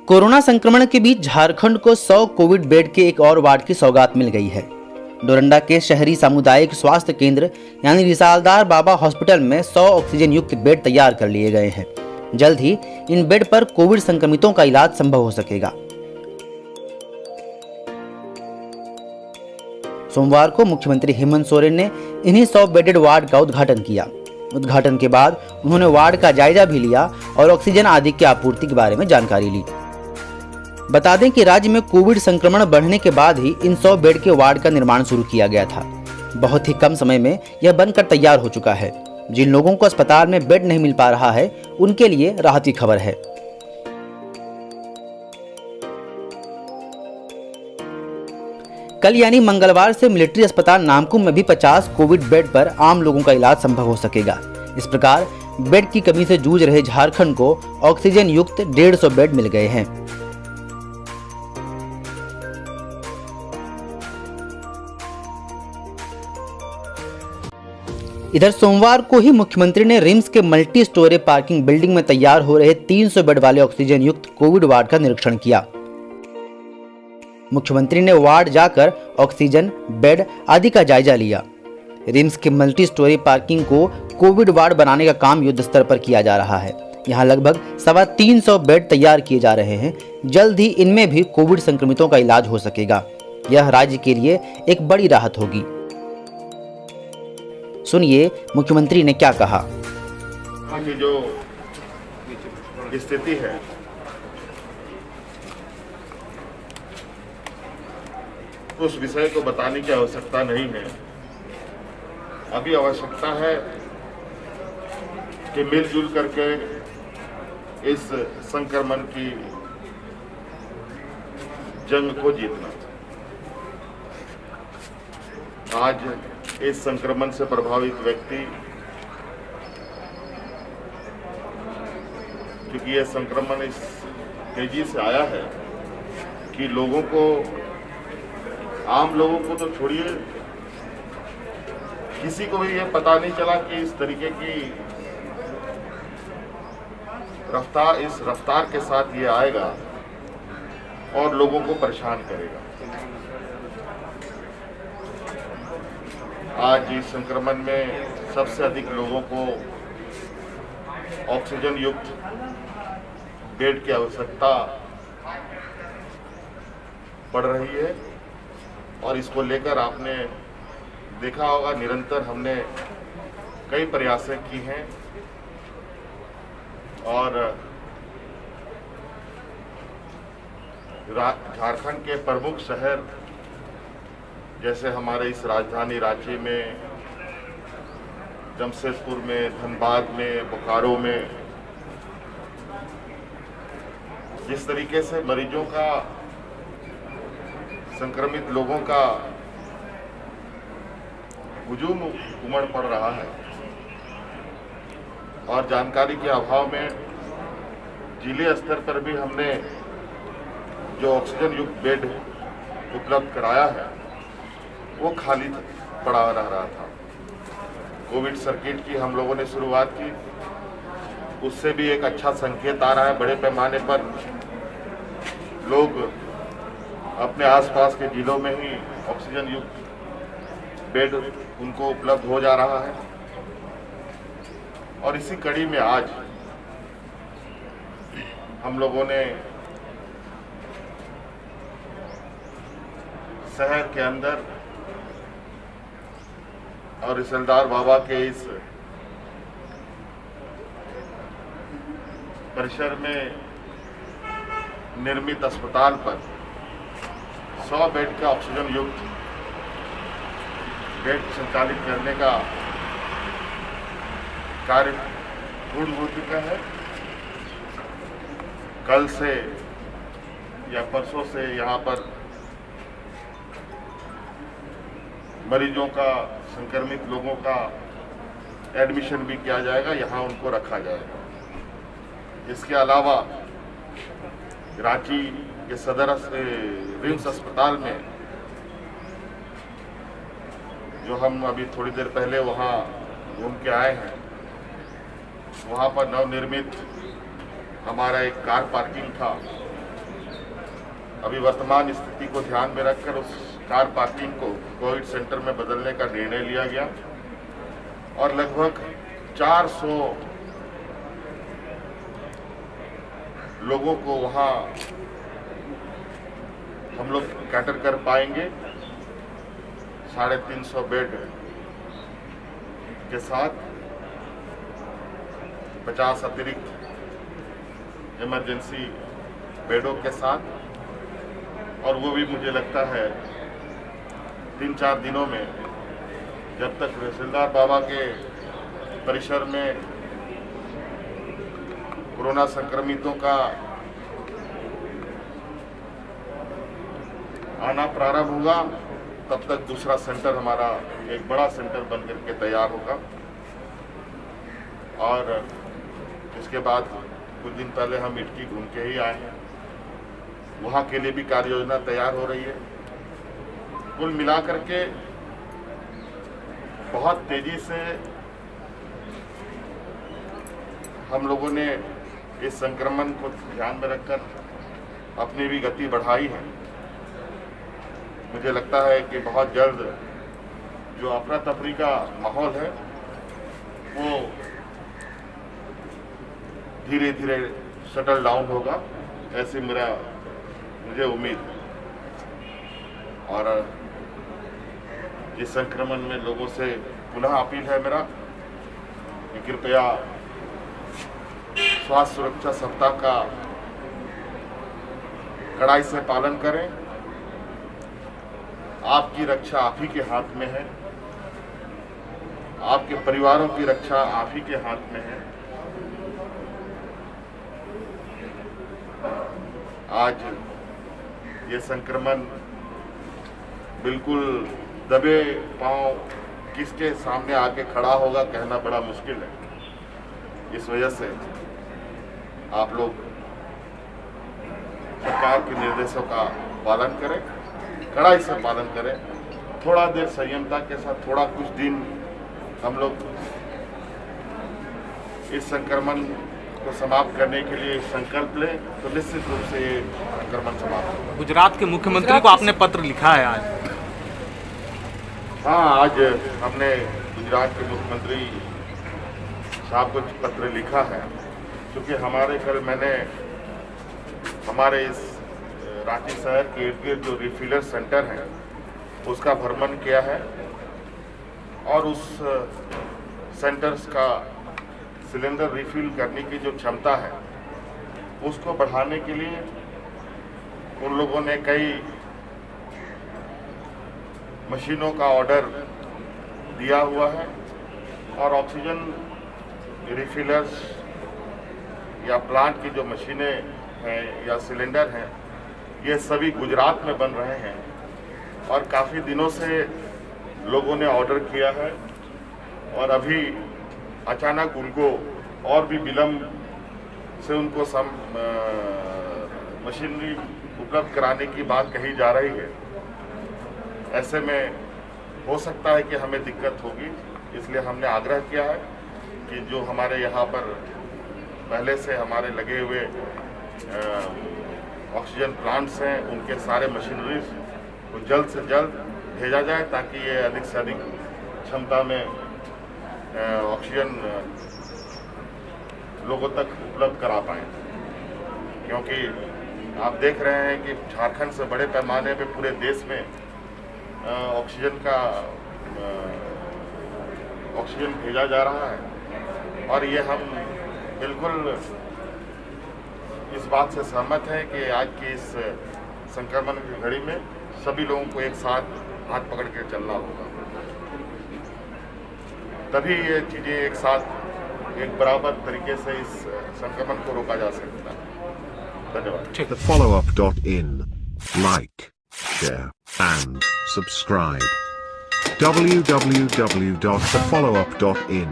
Corona संक्रमण के बीच झारखंड को 100 कोविड बेड के एक और वार्ड की सौगात मिल गई है। डोरंडा के शहरी सामुदायिक स्वास्थ्य केंद्र यानी रिसालदार बाबा हॉस्पिटल में 100 ऑक्सीजन युक्त बेड तैयार कर लिए गए हैं। जल्द ही इन बेड पर कोविड संक्रमितों का इलाज संभव हो सकेगा। सोमवार को मुख्यमंत्री हेमंत सोरेन ने इन्हीं 100 बेडेड वार्ड का उद्घाटन किया। उद्घाटन के बाद उन्होंने वार्ड का जायजा भी लिया और ऑक्सीजन आदि की आपूर्ति के बारे में जानकारी ली। बता दें कि राज्य में कोविड संक्रमण बढ़ने के बाद ही इन 100 बेड के वार्ड का निर्माण शुरू किया गया था। बहुत ही कम समय में यह बनकर तैयार हो चुका है। जिन लोगों को अस्पताल में बेड नहीं मिल पा रहा है, उनके लिए राहत की खबर है। कल यानी मंगलवार से मिलिट्री अस्पताल नामकुम में भी 50 कोविड बेड पर आम लोगों का इलाज संभव हो सकेगा। इस प्रकार बेड की कमी से जूझ रहे झारखंड को ऑक्सीजन युक्त 150 बेड मिल गए हैं। इधर सोमवार को ही मुख्यमंत्री ने रिम्स के मल्टी स्टोरी पार्किंग बिल्डिंग में तैयार हो रहे 300 बेड वाले ऑक्सीजन युक्त कोविड वार्ड का निरीक्षण किया। मुख्यमंत्री ने वार्ड जाकर ऑक्सीजन, बेड आदि का जायजा लिया। रिम्स के मल्टी स्टोरी पार्किंग को कोविड वार्ड बनाने का काम युद्ध स्तर पर किया जा रहा है। यहाँ लगभग 325 बेड तैयार किए जा रहे हैं। जल्द ही इनमें भी कोविड संक्रमितों का इलाज हो सकेगा। यह राज्य के लिए एक बड़ी राहत होगी। सुनिए मुख्यमंत्री ने क्या कहा। की जो स्थिति है, उस विषय को बताने की आवश्यकता नहीं है। अभी आवश्यकता है कि मिलजुल करके इस संक्रमण की जंग को जीतना। आज इस संक्रमण से प्रभावित व्यक्ति, क्योंकि यह संक्रमण इस तेजी से आया है कि लोगों को, आम लोगों को तो छोड़िए, किसी को भी यह पता नहीं चला कि इस तरीके की इस रफ्तार के साथ ये आएगा और लोगों को परेशान करेगा। आज इस संक्रमण में सबसे अधिक लोगों को ऑक्सीजन युक्त बेड की आवश्यकता पड़ रही है और इसको लेकर आपने देखा होगा, निरंतर हमने कई प्रयास की हैं और झारखंड के प्रमुख शहर जैसे हमारे इस राजधानी रांची में, जमशेदपुर में, धनबाद में, बोकारो में, जिस तरीके से मरीजों का, संक्रमित लोगों का हुजूम उमड़ पड़ रहा है और जानकारी के अभाव में जिले स्तर पर भी हमने जो ऑक्सीजन युक्त बेड उपलब्ध कराया है वो खाली पड़ा रह रहा था। कोविड सर्किट की हम लोगों ने शुरुआत की, उससे भी एक अच्छा संकेत आ रहा है। बड़े पैमाने पर लोग अपने आसपास के जिलों में ही ऑक्सीजन युक्त बेड उनको उपलब्ध हो जा रहा है और इसी कड़ी में आज हम लोगों ने शहर के अंदर और रिसालदार बाबा के इस परिसर में निर्मित अस्पताल पर 100 बेड का ऑक्सीजन युक्त बेड संचालित करने का कार्य पूर्ण हो चुका है। कल से या परसों से यहाँ पर मरीजों का, संक्रमित लोगों का एडमिशन भी किया जाएगा, यहाँ उनको रखा जाएगा। इसके अलावा रांची के सदर रिम्स अस्पताल में, जो हम अभी थोड़ी देर पहले वहाँ घूम के आए हैं, वहाँ पर नवनिर्मित हमारा एक कार पार्किंग था अभी वर्तमान स्थिति को ध्यान में रखकर उस कार पार्किंग को कोविड सेंटर में बदलने का निर्णय लिया गया और लगभग 400 लोगों को वहाँ हम लोग कैटर कर पाएंगे 350 बेड के साथ 50 अतिरिक्त इमरजेंसी बेडों के साथ, और वो भी मुझे लगता है 3-4 दिनों में, जब तक तहसीलदार बाबा के परिसर में कोरोना संक्रमितों का आना प्रारंभ होगा, तब तक दूसरा सेंटर हमारा एक बड़ा सेंटर बन करके तैयार होगा। और इसके बाद कुछ दिन पहले हम इटकी घूम के ही आए हैं, वहाँ के लिए भी कार्य योजना तैयार हो रही है। कुल मिलाकर के बहुत तेजी से हम लोगों ने इस संक्रमण को ध्यान में रखकर अपनी भी गति बढ़ाई है। मुझे लगता है कि बहुत जल्द जो अफरा तफरी का माहौल है वो धीरे धीरे शटल डाउन होगा, ऐसे मुझे उम्मीद है। और इस संक्रमण में लोगों से पुनः अपील है मेरा कि कृपया स्वास्थ्य सुरक्षा सप्ताह का कड़ाई से पालन करें। आपकी रक्षा आप ही के हाथ में है, आपके परिवारों की रक्षा आप ही के हाथ में है। आज ये संक्रमण बिल्कुल दबे पांव किसके सामने आके खड़ा होगा कहना बड़ा मुश्किल है। इस वजह से आप लोग सरकार के निर्देशों का पालन करें, कड़ाई से पालन करें, थोड़ा देर संयमता के साथ थोड़ा कुछ दिन हम लोग इस संक्रमण को समाप्त करने के लिए संकल्प लें तो निश्चित रूप से ये संक्रमण समाप्त होगा। गुजरात के मुख्यमंत्री को आपने पत्र लिखा है आज? हाँ, आज हमने गुजरात के मुख्यमंत्री साहब को पत्र लिखा है, क्योंकि मैंने हमारे इस रांची शहर के इर्द गिर्द जो रिफिलर सेंटर हैं उसका भ्रमण किया है और उस सेंटर्स का सिलेंडर रिफिल करने की जो क्षमता है उसको बढ़ाने के लिए उन लोगों ने कई मशीनों का ऑर्डर दिया हुआ है और ऑक्सीजन रिफिलर्स या प्लांट की जो मशीनें हैं या सिलेंडर हैं ये सभी गुजरात में बन रहे हैं और काफ़ी दिनों से लोगों ने ऑर्डर किया है और अभी अचानक उनको और भी विलम्ब से उनको मशीनरी उपलब्ध कराने की बात कही जा रही है। ऐसे में हो सकता है कि हमें दिक्कत होगी, इसलिए हमने आग्रह किया है कि जो हमारे यहाँ पर पहले से हमारे लगे हुए ऑक्सीजन प्लांट्स हैं उनके सारे मशीनरीज को जल्द से जल्द भेजा जाए ताकि ये अधिक से अधिक क्षमता में ऑक्सीजन लोगों तक उपलब्ध करा पाएँ, क्योंकि आप देख रहे हैं कि झारखंड से बड़े पैमाने पे पूरे देश में ऑक्सीजन भेजा जा रहा है और ये हम बिल्कुल इस बात से सहमत हैं कि आज की इस संक्रमण की घड़ी में सभी लोगों को एक साथ हाथ पकड़ के चलना होगा, तभी ये चीज़ें एक साथ एक बराबर तरीके से इस संक्रमण को रोका जा सकता है। धन्यवाद। TheFollowUp.in, like, share and subscribe. www.thefollowup.in